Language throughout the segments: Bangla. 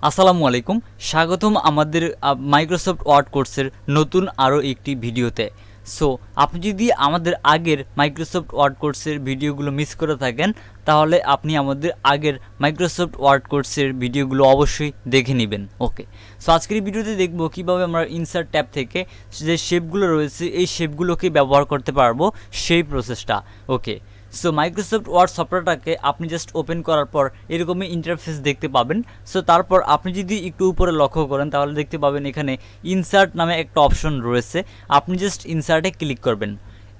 আসসালামু আলাইকুম, স্বাগতম আমাদের মাইক্রোসফট ওয়ার্ড কোর্সের নতুন আরও একটি ভিডিওতে। সো আপনি যদি আমাদের আগের মাইক্রোসফট ওয়ার্ড কোর্সের ভিডিওগুলো মিস করে থাকেন, তাহলে আপনি আমাদের আগের মাইক্রোসফট ওয়ার্ড কোর্সের ভিডিওগুলো অবশ্যই দেখে নেবেন। ওকে, সো আজকের এই ভিডিওতে দেখব কীভাবে আমরা ইনসার্ট ট্যাব থেকে যে শেপগুলো রয়েছে এই শেপগুলোকে ব্যবহার করতে পারবো, সেই প্রসেসটা। ওকে, সো মাইক্রোসফট ওয়ার্ড সফটওয়্যারটাকে আপনি জাস্ট ওপেন করার পর এরকমই ইন্টারফেস দেখতে পাবেন। সো তারপর আপনি যদি একটু উপরে লক্ষ্য করেন তাহলে দেখতে পাবেন এখানে ইনসার্ট নামে একটা অপশন রয়েছে। আপনি জাস্ট ইনসার্টে ক্লিক করবেন।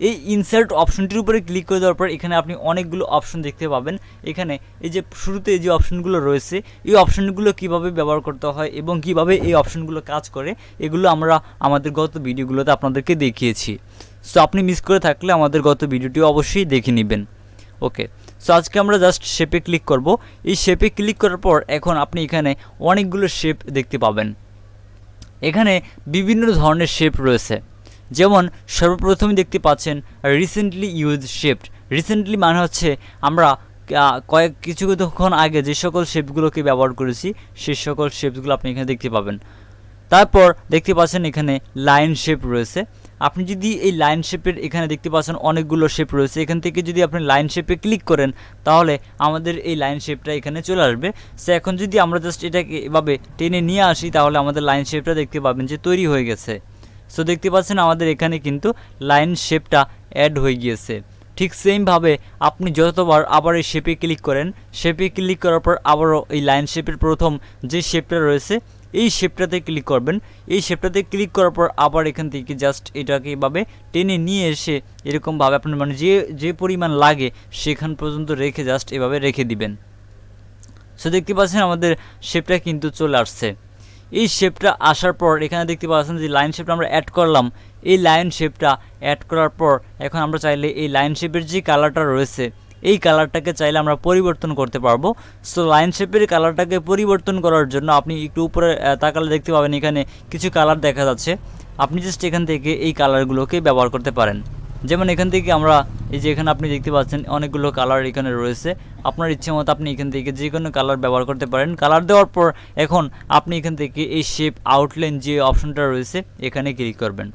এই ইনসার্ট অপশনটির উপরে ক্লিক করে দেওয়ার পর এখানে আপনি অনেকগুলো অপশন দেখতে পাবেন। এখানে এই যে শুরুতে যে অপশনগুলো রয়েছে এই অপশনগুলো কিভাবে ব্যবহার করতে হয় এবং কিভাবে এই অপশনগুলো কাজ করে, এগুলো আমরা আমাদের গত ভিডিওগুলোতে আপনাদেরকে দেখিয়েছি। সো আপনি মিস করে থাকলে আমাদের গত ভিডিওটি অবশ্যই দেখে নেবেন। ওকে, সো আজকে আমরা জাস্ট শেপে ক্লিক করব। এই শেপে ক্লিক করার পর এখন আপনি এখানে অনেকগুলো শেপ দেখতে পাবেন। এখানে বিভিন্ন ধরনের শেপ রয়েছে, যেমন সর্বপ্রথম দেখতে পাচ্ছেন রিসেন্টলি ইউজ শেপ। রিসেন্টলি মানে হচ্ছে আমরা কিছুক্ষণ আগে যে সকল শেপগুলোকে ব্যবহার করেছি সেই সকল শেপগুলো আপনি এখানে দেখতে পাবেন। তারপর দেখতে পাচ্ছেন এখানে লাইন শেপ রয়েছে। আপনি যদি এই লাইন শেপের এখানে দেখতে পাচ্ছেন অনেকগুলো শেপ রয়েছে, এখান থেকে যদি আপনি লাইন শেপে ক্লিক করেন তাহলে আমাদের এই লাইন শেপটা এখানে চলে আসবে। সো এখন যদি আমরা জাস্ট এটাকে এভাবে টেনে নিয়ে আসি তাহলে আমাদের লাইন শেপটা দেখতে পাবেন যে তৈরি হয়ে গেছে। সো দেখতে পাচ্ছেন আমাদের এখানে কিন্তু লাইন শেপটা অ্যাড হয়ে গিয়েছে। ঠিক সেমভাবে আপনি যতবার আবার এই শেপে ক্লিক করেন, শেপে ক্লিক করার পর আবারও এই লাইন শেপের প্রথম যে শেপটা রয়েছে এই শেপটাতে ক্লিক করবেন। এই শেপটাতে ক্লিক করার পর আবার এখান থেকে জাস্ট এটাকে এভাবে টেনে নিয়ে এসে এরকমভাবে আপনার মানে যে পরিমাণ লাগে সেখান পর্যন্ত রেখে জাস্ট এভাবে রেখে দিবেন। সো দেখতে পাচ্ছেন আমাদের শেপটা কিন্তু চলে আসছে। এই শেপটা আসার পর এখানে দেখতে পাচ্ছেন যে লাইন শেপটা আমরা অ্যাড করলাম। এই লাইন শেপটা অ্যাড করার পর এখন আমরা চাইলে এই লাইন শেপের যে কালারটা রয়েছে এই কালারটাকে চাইলে আমরা পরিবর্তন করতে পারবো। সো লাইন শেপের কালারটাকে পরিবর্তন করার জন্য আপনি একটু উপরে তাকালে দেখতে পাবেন এখানে কিছু কালার দেখা যাচ্ছে। আপনি জাস্ট এখান থেকে এই কালারগুলোকে ব্যবহার করতে পারেন। যেমন এখান থেকে আমরা এই যে এখানে আপনি দেখতে পাচ্ছেন অনেকগুলো কালার এখানে রয়েছে। আপনার ইচ্ছে মতো আপনি এখান থেকে যে কোনো কালার ব্যবহার করতে পারেন। কালার দেওয়ার পর এখন আপনি এখান থেকে এই শেপ আউটলাইন যে অপশনটা রয়েছে এখানে ক্লিক করবেন।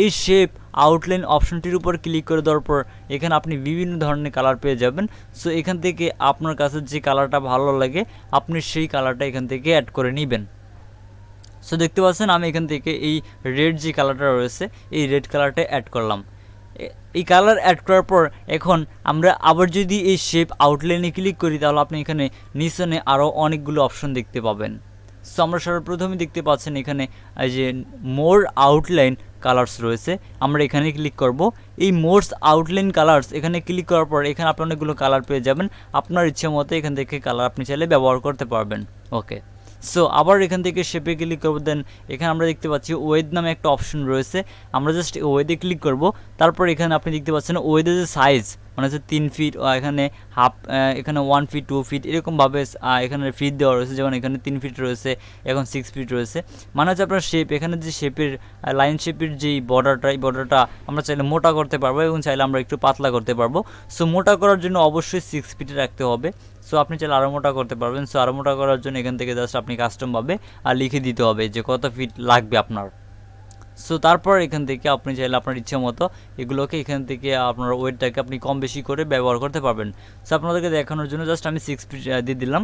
এই শেপ আউটলাইন অপশনটির উপর ক্লিক করে দেওয়ার পর এখানে আপনি বিভিন্ন ধরনের কালার পেয়ে যাবেন। সো এখান থেকে আপনার কাছে যে কালারটা ভালো লাগে আপনি সেই কালারটা এখান থেকে অ্যাড করে নেবেন। সো দেখতে পাচ্ছেন আমি এখান থেকে এই রেড যে কালারটা রয়েছে এই রেড কালারটা অ্যাড করলাম। এই কালার অ্যাড করার পর এখন আমরা আবার যদি এই শেপ আউটলাইনে ক্লিক করি তাহলে আপনি এখানে নিচনে আরও অনেকগুলো অপশন দেখতে পাবেন। সো আমরা সর্বপ্রথমে দেখতে পাচ্ছেন এখানে এই যে মোর আউটলাইন কালার্স রয়েছে, আমরা এখানে ক্লিক করব। এই মোরস আউটলাইন কালার্স এখানে ক্লিক করার পর এখানে আপনি অনেকগুলো কালার পেয়ে যাবেন। আপনার ইচ্ছে মতো এখান থেকে কালার আপনি চাইলে ব্যবহার করতে পারবেন। ওকে, সো আবার এখান থেকে শেপে ক্লিক করব। দেন এখানে আমরা দেখতে পাচ্ছি ওয়েদ নামে একটা অপশন রয়েছে, আমরা জাস্ট ওয়েদে ক্লিক করব। তারপর এখানে আপনি দেখতে পাচ্ছেন ওয়েদের যে সাইজ মানে হচ্ছে 3 ফিট, এখানে হাফ, এখানে 1 ফিট 2 ফিট এরকমভাবে এখানে ফিট দেওয়া রয়েছে। যেমন এখানে 3 ফিট রয়েছে, এখন 6 ফিট রয়েছে। মানে হচ্ছে আপনার শেপ এখানে যে শেপের লাইন শেপের যেই বর্ডারটা এই বর্ডারটা আমরা চাইলে মোটা করতে পারবো এবং চাইলে আমরা একটু পাতলা করতে পারবো। সো মোটা করার জন্য অবশ্যই 6 ফিটে রাখতে হবে। সো আপনি চাইলে আরও মোটা করতে পারবেন। সো আরও মোটা করার জন্য এখান থেকে জাস্ট আপনি কাস্টমভাবে লিখে দিতে হবে যে কত ফিট লাগবে আপনার। সো তারপর এখান থেকে আপনি চাইলে আপনার ইচ্ছে মতো এগুলোকে এখান থেকে আপনার ওয়েটটাকে আপনি কম বেশি করে ব্যবহার করতে পারবেন। সো আপনাদেরকে দেখানোর জন্য জাস্ট আমি 6 ফিট দিয়ে দিলাম।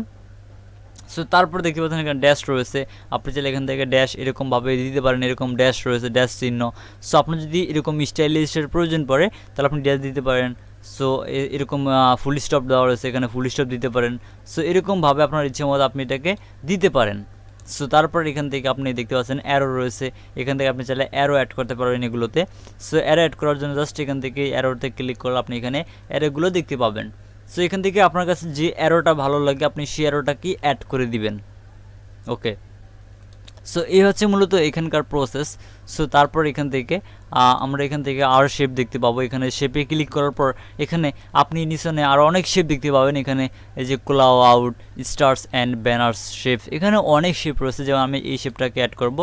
সো তারপর দেখতে পাচ্ছেন এখানে ড্যাশ রয়েছে, আপনি চাইলে এখান থেকে ড্যাশ এরকমভাবে দিতে পারেন। এরকম ড্যাশ রয়েছে, ড্যাশ চিহ্ন। সো আপনার যদি এরকম স্টাইলিশের প্রয়োজন পড়ে তাহলে আপনি ড্যাশ দিতে পারেন। সো এরকম ফুল স্টপ দেওয়া রয়েছে, এখানে ফুল স্টপ দিতে পারেন। সো এরকমভাবে আপনার ইচ্ছে মতো আপনি এটাকে দিতে পারেন। সো তারপর এখান থেকে আপনি দেখতে পাচ্ছেন অ্যারো রয়েছে, এখান থেকে আপনি চাইলে অ্যারো অ্যাড করতে পারবেন এগুলোতে। সো অ্যারো অ্যাড করার জন্য জাস্ট এখান থেকে অ্যারোতে ক্লিক করলে আপনি এখানে অ্যারোগুলো দেখতে পাবেন। সো এখান থেকে আপনার কাছে যে অ্যারোটা ভালো লাগে আপনি সেই অ্যারোটাকে অ্যাড করে দিবেন। ওকে, সো এই হচ্ছে মূলত এখানকার প্রসেস। সো তারপর এখান থেকে আমরা এখান থেকে আর শেপ দেখতে পাবো। এখানে শেপে ক্লিক করার পর এখানে আপনি নিচনে আরও অনেক শেপ দেখতে পাবেন। এখানে এই যে callout, stars and banners shape, এখানে অনেক শেপ রয়েছে। যেমন আমি এই শেপটাকে অ্যাড করব,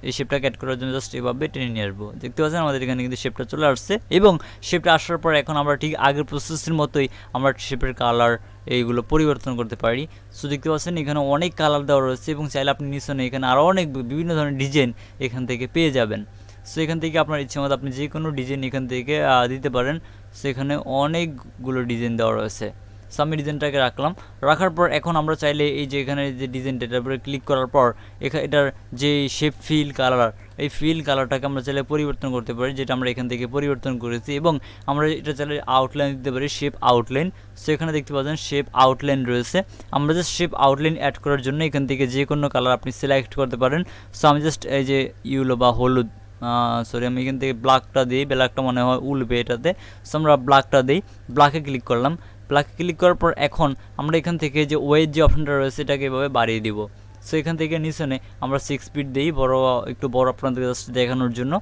এই শেপটাকে অ্যাড করার জন্য জাস্ট এভাবে টেনে নিয়ে আসবো। দেখতে পাচ্ছেন আমাদের এখানে কিন্তু শেপটা চলে আসছে, এবং শেপটা আসার পর এখন আমরা ঠিক আগের প্রসেসের মতোই আমরা শেপের কালার এইগুলো পরিবর্তন করতে পারি। সো দেখতে পাচ্ছেন এখানে অনেক কালার দেওয়া রয়েছে, এবং চাইলে আপনি নিচনে এখানে আরও অনেক বিভিন্ন ধরনের ডিজাইন এখান থেকে পেয়ে যাবেন। সো এখান থেকে আপনার ইচ্ছে মতো আপনি যে কোনো ডিজাইন এখান থেকে দিতে পারেন। সো এখানে অনেকগুলো ডিজাইন দেওয়া রয়েছে। সো আমি ডিজাইনটাকে রাখার পর এখন আমরা চাইলে এই যে এখানে যে ডিজাইনটা, এটার উপরে ক্লিক করার পর এটার যে শেপ ফিল কালার, এই ফিল কালারটাকে আমরা চাইলে পরিবর্তন করতে পারি, যেটা আমরা এখান থেকে পরিবর্তন করেছি। এবং আমরা এটা চাইলে আউটলাইন দিতে পারি, শেপ আউটলাইন। সো এখানে দেখতে পাচ্ছেন শেপ আউটলাইন রয়েছে। আমরা জাস্ট শেপ আউটলাইন অ্যাড করার জন্য এখান থেকে যে কোনো কালার আপনি সিলেক্ট করতে পারেন। সো আমি জাস্ট এই যে ইয়েলো বা হলুদ, সরি আমি এখান থেকে ব্ল্যাকটা দিই, ব্ল্যাকটা মনে হয় উলবে এটাতে। সো আমরা ব্ল্যাকটা দিই, ব্ল্যাকে ক্লিক করলাম। ব্ল্যাকে ক্লিক করার পর এখন আমরা এখান থেকে যে ওয়েট যে অপশনটা রয়েছে এটাকে এভাবে বাড়িয়ে দিব। সো এখান থেকে নিচনে আমরা 6 ফিট দিই, একটু বড় আপনাদের জাস্ট দেখানোর জন্য।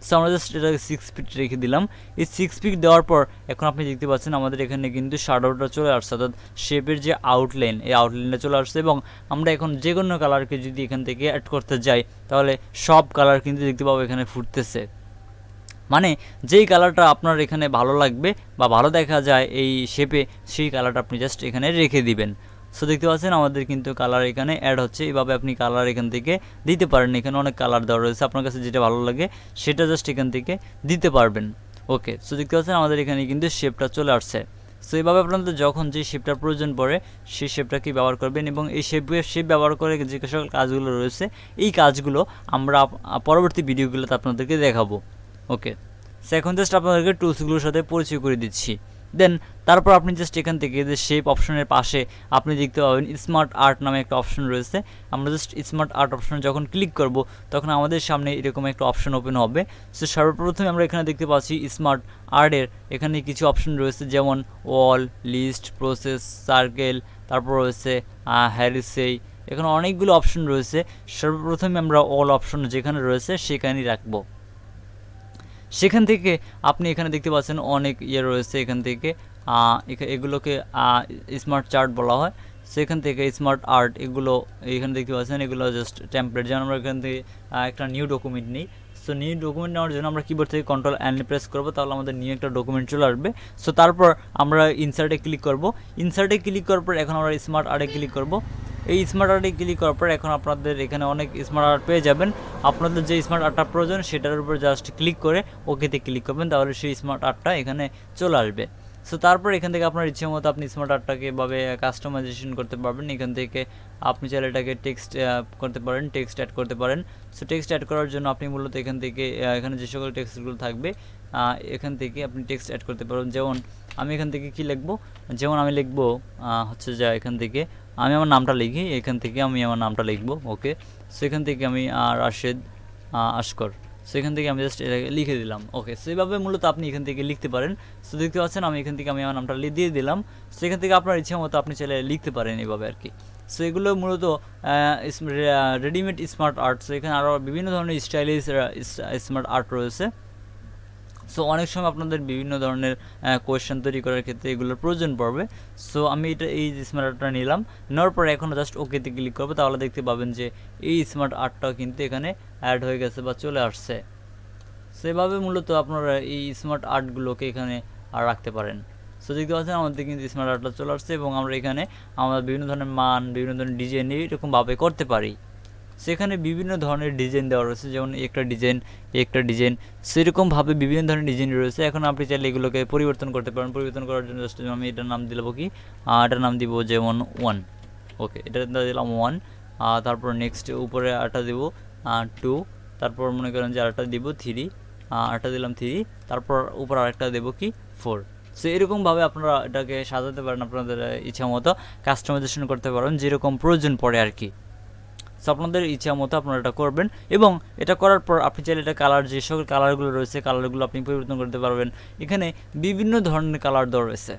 সো আমরা জাস্ট এটাকে 6 ফিট রেখে দিলাম। এই 6 ফিট দেওয়ার পর এখন আপনি দেখতে পাচ্ছেন আমাদের এখানে কিন্তু শ্যাডোটা চলে আসছে, অর্থাৎ শেপের যে আউটলাইন, এই আউটলাইনটা চলে আসছে। এবং আমরা এখন যে কোনো কালারকে যদি এখান থেকে অ্যাড করতে যাই তাহলে সব কালার কিন্তু দেখতে পাবো এখানে ফুটতেছে। মানে যেই কালারটা আপনার এখানে ভালো লাগবে বা ভালো দেখা যায় এই শেপে, সেই কালারটা আপনি জাস্ট এখানে রেখে দিবেন। সো দেখতে পাচ্ছেন আমাদের কিন্তু কালার এখানে অ্যাড হচ্ছে। এইভাবে আপনি কালার এখান থেকে দিতে পারেন। এখানে অনেক কালার দেওয়া রয়েছে, আপনার কাছে যেটা ভালো লাগে সেটা জাস্ট এখান থেকে দিতে পারবেন। ওকে, সো দেখতে পাচ্ছেন আমাদের এখানে কিন্তু শেপটা চলে আসছে। সো এইভাবে আপনাদের যখন যে শেপটার প্রয়োজন পড়ে সেই শেপটাকে ব্যবহার করবেন, এবং এই শেপ ব্যবহার করে যে সকল কাজগুলো রয়েছে এই কাজগুলো আমরা পরবর্তী ভিডিওগুলোতে আপনাদেরকে দেখাবো। ওকে, সো এখন জাস্ট আপনাদেরকে টুলসগুলোর সাথে পরিচয় করে দিচ্ছি। দেন তারপর আপনি জাস্ট এখান থেকে যে শেপ অপশনের পাশে আপনি দেখতে পাবেন স্মার্ট আর্ট নামে একটা অপশন রয়েছে। আমরা জাস্ট স্মার্ট আর্ট অপশনে যখন ক্লিক করব তখন আমাদের সামনে এরকম একটা অপশন ওপেন হবে। সো সর্বপ্রথমে আমরা এখানে দেখতে পাচ্ছি স্মার্ট আর্টের এখানে কিছু অপশন রয়েছে, যেমন ওয়াল, লিস্ট, প্রসেস, সার্কেল, তারপর রয়েছে হ্যারিসেই, এখানে অনেকগুলো অপশন রয়েছে। সর্বপ্রথমে আমরা অল অপশন যেখানে রয়েছে সেখানেই রাখবো। সেখান থেকে আপনি এখানে দেখতে পাচ্ছেন অনেক রয়েছে। এখান থেকে এগুলোকে স্মার্ট চার্ট বলা হয়। সেখান থেকে স্মার্ট আর্ট এগুলো এখানে দেখতে পাচ্ছেন, এগুলো জাস্ট টেমপ্লেট। যেমন আমরা এখান থেকে একটা নিউ ডকুমেন্ট নিই। সো নিউ ডকুমেন্ট নেওয়ার জন্য আমরা কিবোর্ড থেকে কন্ট্রোল এন প্রেস করবো, তাহলে আমাদের নিউ একটা ডকুমেন্ট চলে আসবে। সো তারপর আমরা ইনসার্টে ক্লিক করব। ইনসার্টে ক্লিক করার পর এখন আমরা স্মার্ট আর্টে ক্লিক করব। এই স্মার্ট আর্টে ক্লিক করার পর এখন আপনাদের এখানে অনেক স্মার্ট আর্ট পেয়ে যাবেন। আপনাদের যে স্মার্ট আর্টটা প্রয়োজন সেটার উপর জাস্ট ক্লিক করে ওকেতে ক্লিক করবেন, তাহলে সেই স্মার্ট আর্টটা এখানে চলে আসবে। সো তারপর এখান থেকে আপনার ইচ্ছে মতো আপনি স্মার্ট আর্টটাকে এভাবে কাস্টমাইজেশন করতে পারবেন। এখান থেকে আপনি চাইলে এটাকে টেক্সট করতে পারেন, টেক্সট অ্যাড করতে পারেন। সো টেক্সট অ্যাড করার জন্য আপনি মূলত এখান থেকে এখানে যে সকল টেক্সটগুলো থাকবে এখান থেকে আপনি টেক্সট অ্যাড করতে পারবেন। যেমন আমি এখান থেকে কি লিখবো, যেমন আমি লিখবো হচ্ছে যে এখান থেকে আমি আমার নামটা লিখি, এখান থেকে আমি আমার নামটা লিখবো। ওকে, সো এখান থেকে আমি রাশেদ আশকর, সো এখান থেকে আমি জাস্ট এটাকে লিখে দিলাম। ওকে, সো এইভাবে মূলত আপনি এখান থেকে লিখতে পারেন। সো দেখতে পাচ্ছেন আমি এখান থেকে আমি আমার নামটা দিয়ে দিলাম। সো এখান থেকে আপনার ইচ্ছা মতো আপনি চাইলে লিখতে পারেন এইভাবে আর কি। সো এগুলো মূলত রেডিমেড স্মার্ট আর্ট। সো এখানে আরও বিভিন্ন ধরনের স্টাইলিশ স্মার্ট আর্ট রয়েছে। সো অনেক সময় আপনাদের বিভিন্ন ধরনের কোয়েশ্চেন তৈরি করার ক্ষেত্রে এগুলোর প্রয়োজন পড়বে। সো আমি এই স্মার্ট আর্টটা নিলাম, নেওয়ার পরে এখন জাস্ট ওকেতে ক্লিক করবো, তাহলে দেখতে পাবেন যে এই স্মার্ট আর্টটাও কিন্তু এখানে অ্যাড হয়ে গেছে বা চলে আসছে। সেভাবে মূলত আপনারা এই স্মার্ট আর্টগুলোকে এখানে রাখতে পারেন। সো দেখতে পাচ্ছেন আমাদের কিন্তু স্মার্ট আর্টটা চলে আসছে, এবং আমরা এখানে আমরা বিভিন্ন ধরনের মান, বিভিন্ন ধরনের ডিজাইন এরকমভাবে করতে পারি। সেখানে বিভিন্ন ধরনের ডিজাইন দেওয়া রয়েছে, যেমন একটা ডিজাইন সেরকমভাবে বিভিন্ন ধরনের ডিজাইন রয়েছে। এখন আপনি চাইলে এগুলোকে পরিবর্তন করতে পারেন। পরিবর্তন করার জন্য জাস্ট আমি এটার নাম দিলাম কি, এটার নাম দিব যেমন 1। ওকে, এটা দিলাম 1। তারপর নেক্সট উপরে আরেকটা দিব 2। তারপর মনে করেন যে আরেকটা দিব 3, আরেকটা দিলাম 3। তারপর উপর আরেকটা দেবো কি 4। সো এরকমভাবে আপনারা এটাকে সাজাতে পারেন, আপনাদের ইচ্ছা মতো কাস্টমাইজেশন করতে পারেন যেরকম প্রয়োজন পড়ে আর কি। সো আপনাদের ইচ্ছা মতো আপনারা এটা করবেন, এবং এটা করার পর আপনি চাইলে এটা কালার, যে সকল কালারগুলো রয়েছে কালারগুলো আপনি পরিবর্তন করতে পারবেন। এখানে বিভিন্ন ধরনের কালার দেওয়া রয়েছে।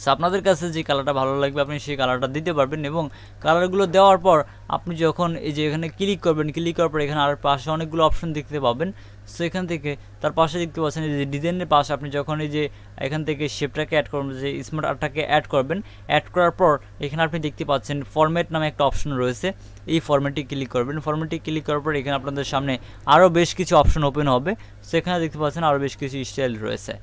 সো আপনাদের কাছে যে কালারটা ভালো লাগবে আপনি সেই কালারটা দিতে পারবেন, এবং কালারগুলো দেওয়ার পর আপনি যখন এই যে এখানে ক্লিক করবেন, ক্লিক করার পর এখানে আর পাশে অনেকগুলো অপশন দেখতে পাবেন। সো এখান থেকে তার পাশে দেখতে পাচ্ছেন এই যে ডিজাইনের পাশে আপনি যখন এই যে এখান থেকে শেপটাকে অ্যাড করবেন, যে স্মার্ট আর্টটাকে অ্যাড করবেন, অ্যাড করার পর এখানে আপনি দেখতে পাচ্ছেন ফরম্যাট নামে একটা অপশন রয়েছে। এই ফরম্যাটে ক্লিক করবেন। ফরম্যাটে ক্লিক করার পর এখানে আপনাদের সামনে আরও বেশ কিছু অপশন ওপেন হবে। সেখানে দেখতে পাচ্ছেন আরও বেশ কিছু স্টাইল রয়েছে।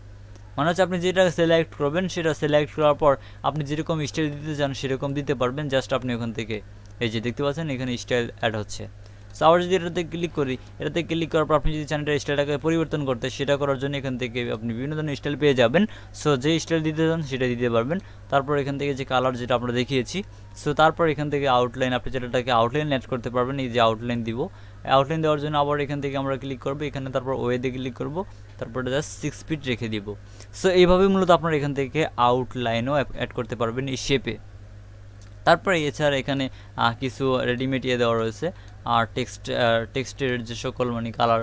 মানে হচ্ছে আপনি যেটা সিলেক্ট করবেন সেটা সিলেক্ট করার পর আপনি যেরকম স্টাইল দিতে চান সেরকম দিতে পারবেন। জাস্ট আপনি ওখান থেকে এই যে দেখতে পাচ্ছেন এখানে স্টাইল অ্যাড হচ্ছে। সো আবার যদি এটাতে ক্লিক করি, এটাতে ক্লিক করার পর আপনি যদি চান এটা স্টাইলটাকে পরিবর্তন করতে, সেটা করার জন্য এখান থেকে আপনি বিভিন্ন ধরনের স্টাইল পেয়ে যাবেন। সো যে স্টাইল দিতে চান সেটা দিতে পারবেন। তারপর এখান থেকে যে কালার যেটা আমরা দেখিয়েছি, সো তারপর এখান থেকে আউটলাইন, আপনি যেটাকে আউটলাইন অ্যাড করতে পারবেন। এই যে আউটলাইন দিব, আউটলাইন দেওয়ার জন্য আবার এখান থেকে আমরা ক্লিক করবো, এখানে তারপর ওয়েতে ক্লিক করব, তারপরে জাস্ট 6 ফিট রেখে দিব। সো এইভাবে মূলত আপনারা এখান থেকে আউটলাইনও অ্যাড করতে পারবেন এই শেপে। তারপরে এছাড়া এখানে কিছু রেডিমেড দেওয়া রয়েছে, আর টেক্সটের যে সকল মানে কালার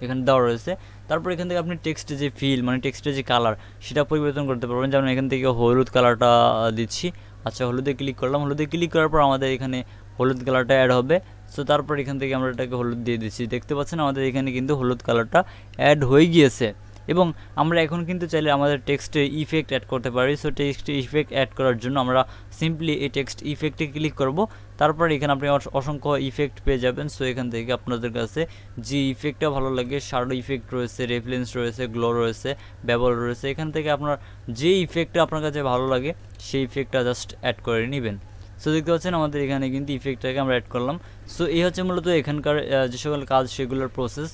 এখানে দেওয়া রয়েছে। তারপর এখান থেকে আপনি টেক্সটে যে ফিল মানে টেক্সটের যে কালার সেটা পরিবর্তন করতে পারবেন। যেমন এখান থেকে হলুদ কালারটা দিচ্ছি। আচ্ছা, হলুদে ক্লিক করলাম। হলুদে ক্লিক করার পর আমাদের এখানে হলুদ কালারটা অ্যাড হবে। সো তারপর এখান থেকে আমরা এটাকে হলুদ দিয়ে দিচ্ছি। দেখতে পাচ্ছেন আমাদের এখানে কিন্তু হলুদ কালারটা অ্যাড হয়ে গিয়েছে। এবং আমরা এখন কিন্তু চাইলে আমাদের টেক্সটে ইফেক্ট অ্যাড করতে পারি। সো টেক্সটে ইফেক্ট অ্যাড করার জন্য আমরা সিম্পলি এই টেক্সট ইফেক্টে ক্লিক করব। তারপর এখানে আপনি অসংখ্য ইফেক্ট পেয়ে যাবেন। সো এখান থেকে আপনাদের কাছে যে ইফেক্টটা ভালো লাগে, শ্যাডো ইফেক্ট রয়েছে, রেফারেন্স রয়েছে, গ্লো রয়েছে, বেবল রয়েছে, এখান থেকে আপনার যে ইফেক্টটা আপনার কাছে ভালো লাগে সেই ইফেক্টটা জাস্ট অ্যাড করে নেবেন। সো দেখতে পাচ্ছেন আমাদের এখানে কিন্তু ইফেক্টটাকে আমরা অ্যাড করলাম। সো এই হচ্ছে মূলত এখানকার যে সকল কাজ সেগুলোর প্রসেস।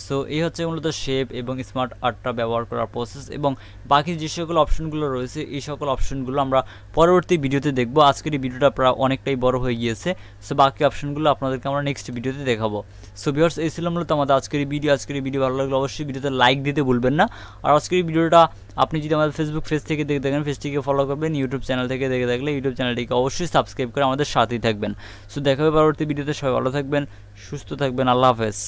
সো এই হচ্ছে মূলত শেপ এবং স্মার্ট আর্টটা ব্যবহার করার প্রসেস, এবং বাকি যে সকল অপশনগুলো রয়েছে এই সকল অপশনগুলো আমরা পরবর্তী ভিডিওতে দেখব। আজকের এই ভিডিওটা প্রায় অনেকটাই বড় হয়ে গিয়েছে। সো বাকি অপশনগুলো আপনাদেরকে আমরা নেক্সট ভিডিওতে দেখাবো। সো ভিউয়ার্স, এই ছিল মূলত আমাদের আজকের এই ভিডিও। আজকের এই ভিডিও ভালো লাগলে অবশ্যই ভিডিওতে লাইক দিতে ভুলবেন না। আর আজকের এই ভিডিওটা আপনি যদি আমাদের ফেসবুক পেজ থেকে দেখে থাকেন, পেজটিকে ফলো করবেন। ইউটিউব চ্যানেল থেকে দেখে থাকলে ইউটিউব চ্যানেলটিকে অবশ্যই সাবস্ক্রাইব করে আমাদের সাথেই থাকবেন। সো দেখা হবে পরবর্তী ভিডিওতে। সবাই ভালো থাকবেন, সুস্থ থাকবেন। আল্লাহ হাফেজ।